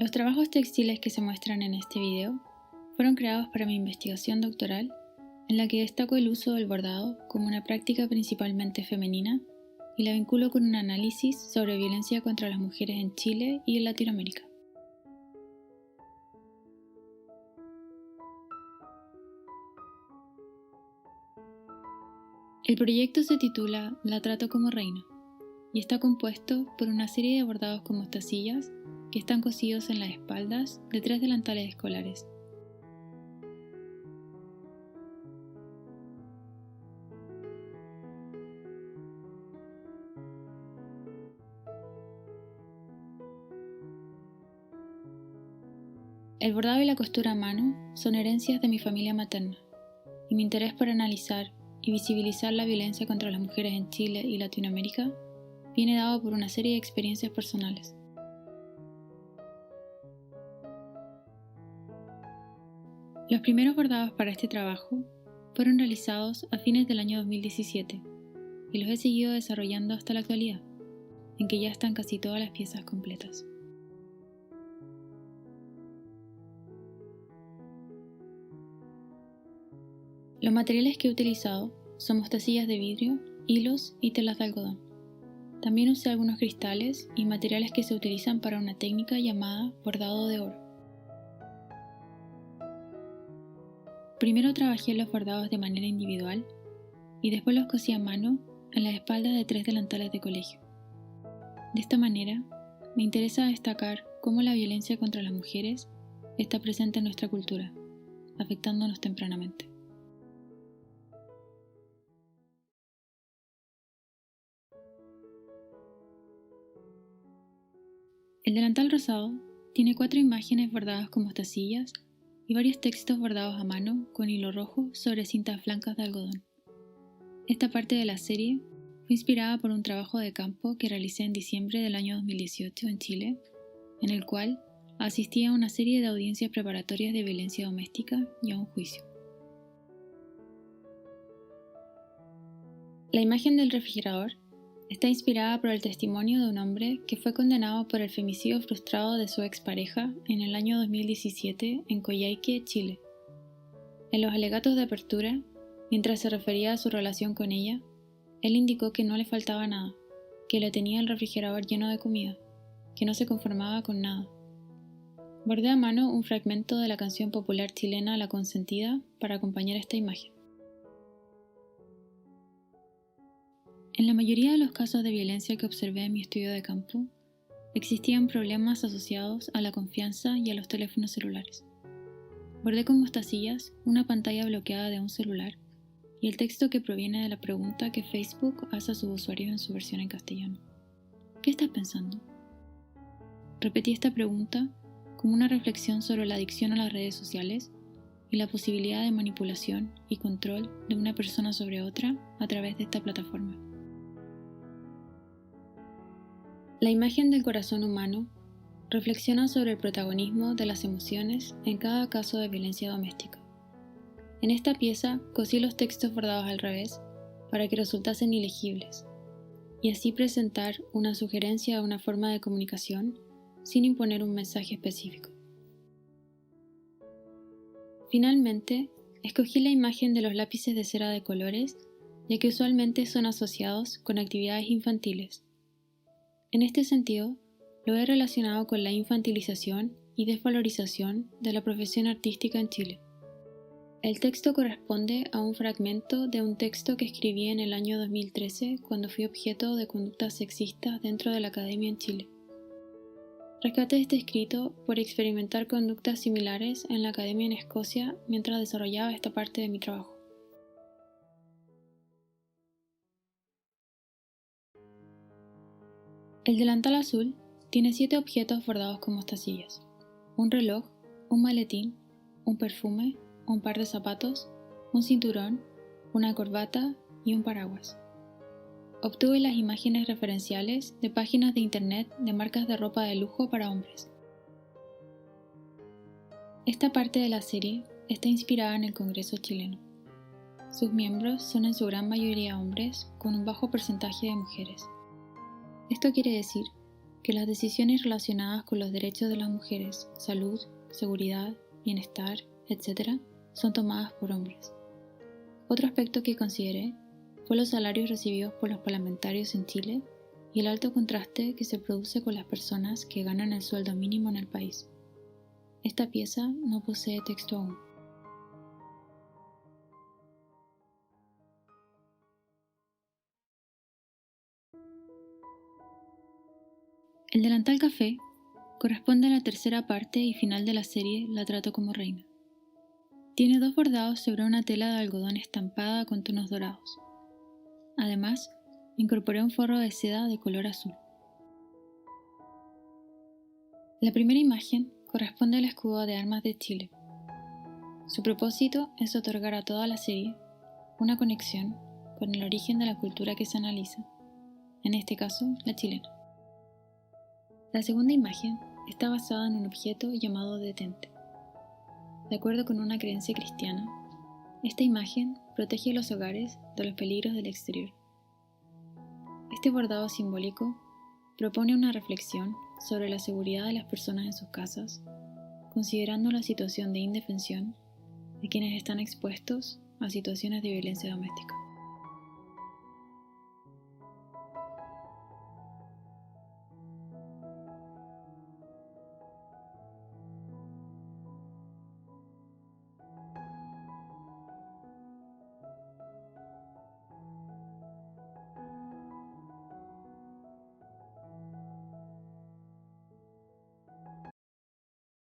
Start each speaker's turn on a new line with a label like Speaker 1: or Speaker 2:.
Speaker 1: Los trabajos textiles que se muestran en este video fueron creados para mi investigación doctoral, en la que destaco el uso del bordado como una práctica principalmente femenina y la vinculo con un análisis sobre violencia contra las mujeres en Chile y en Latinoamérica. El proyecto se titula La trato como reina y está compuesto por una serie de bordados con mostacillas que están cosidos en las espaldas de 3 delantales escolares. El bordado y la costura a mano son herencias de mi familia materna, y mi interés por analizar y visibilizar la violencia contra las mujeres en Chile y Latinoamérica viene dado por una serie de experiencias personales. Los primeros bordados para este trabajo fueron realizados a fines del año 2017 y los he seguido desarrollando hasta la actualidad, en que ya están casi todas las piezas completas. Los materiales que he utilizado son mostacillas de vidrio, hilos y telas de algodón. También usé algunos cristales y materiales que se utilizan para una técnica llamada bordado de oro. Primero trabajé los bordados de manera individual y después los cosí a mano en las espaldas de 3 delantales de colegio. De esta manera, me interesa destacar cómo la violencia contra las mujeres está presente en nuestra cultura, afectándonos tempranamente. El delantal rosado tiene 4 imágenes bordadas con mostacillas y varios textos bordados a mano con hilo rojo sobre cintas blancas de algodón. Esta parte de la serie fue inspirada por un trabajo de campo que realicé en diciembre del año 2018 en Chile, en el cual asistí a una serie de audiencias preparatorias de violencia doméstica y a un juicio. La imagen del refrigerador está inspirada por el testimonio de un hombre que fue condenado por el femicidio frustrado de su expareja en el año 2017 en Coyhaique, Chile. En los alegatos de apertura, mientras se refería a su relación con ella, él indicó que no le faltaba nada, que le tenía el refrigerador lleno de comida, que no se conformaba con nada. Bordé a mano un fragmento de la canción popular chilena La Consentida para acompañar esta imagen. En la mayoría de los casos de violencia que observé en mi estudio de campo, existían problemas asociados a la confianza y a los teléfonos celulares. Bordé con mostacillas una pantalla bloqueada de un celular y el texto que proviene de la pregunta que Facebook hace a sus usuarios en su versión en castellano. ¿Qué estás pensando? Repetí esta pregunta como una reflexión sobre la adicción a las redes sociales y la posibilidad de manipulación y control de una persona sobre otra a través de esta plataforma. La imagen del corazón humano reflexiona sobre el protagonismo de las emociones en cada caso de violencia doméstica. En esta pieza cosí los textos bordados al revés para que resultasen ilegibles y así presentar una sugerencia a una forma de comunicación sin imponer un mensaje específico. Finalmente, escogí la imagen de los lápices de cera de colores, ya que usualmente son asociados con actividades infantiles. En este sentido, lo he relacionado con la infantilización y desvalorización de la profesión artística en Chile. El texto corresponde a un fragmento de un texto que escribí en el año 2013 cuando fui objeto de conductas sexistas dentro de la academia en Chile. Rescaté este escrito por experimentar conductas similares en la academia en Escocia mientras desarrollaba esta parte de mi trabajo. El delantal azul tiene 7 objetos bordados con mostacillas: un reloj, un maletín, un perfume, un par de zapatos, un cinturón, una corbata y un paraguas. Obtuve las imágenes referenciales de páginas de internet de marcas de ropa de lujo para hombres. Esta parte de la serie está inspirada en el Congreso chileno. Sus miembros son en su gran mayoría hombres con un bajo porcentaje de mujeres. Esto quiere decir que las decisiones relacionadas con los derechos de las mujeres, salud, seguridad, bienestar, etc., son tomadas por hombres. Otro aspecto que consideré fue los salarios recibidos por los parlamentarios en Chile y el alto contraste que se produce con las personas que ganan el sueldo mínimo en el país. Esta pieza no posee texto aún. El delantal café corresponde a la tercera parte y final de la serie La trato como reina. Tiene 2 bordados sobre una tela de algodón estampada con tonos dorados. Además, incorporé un forro de seda de color azul. La primera imagen corresponde al escudo de armas de Chile. Su propósito es otorgar a toda la serie una conexión con el origen de la cultura que se analiza, en este caso la chilena. La segunda imagen está basada en un objeto llamado detente. De acuerdo con una creencia cristiana, esta imagen protege los hogares de los peligros del exterior. Este bordado simbólico propone una reflexión sobre la seguridad de las personas en sus casas, considerando la situación de indefensión de quienes están expuestos a situaciones de violencia doméstica.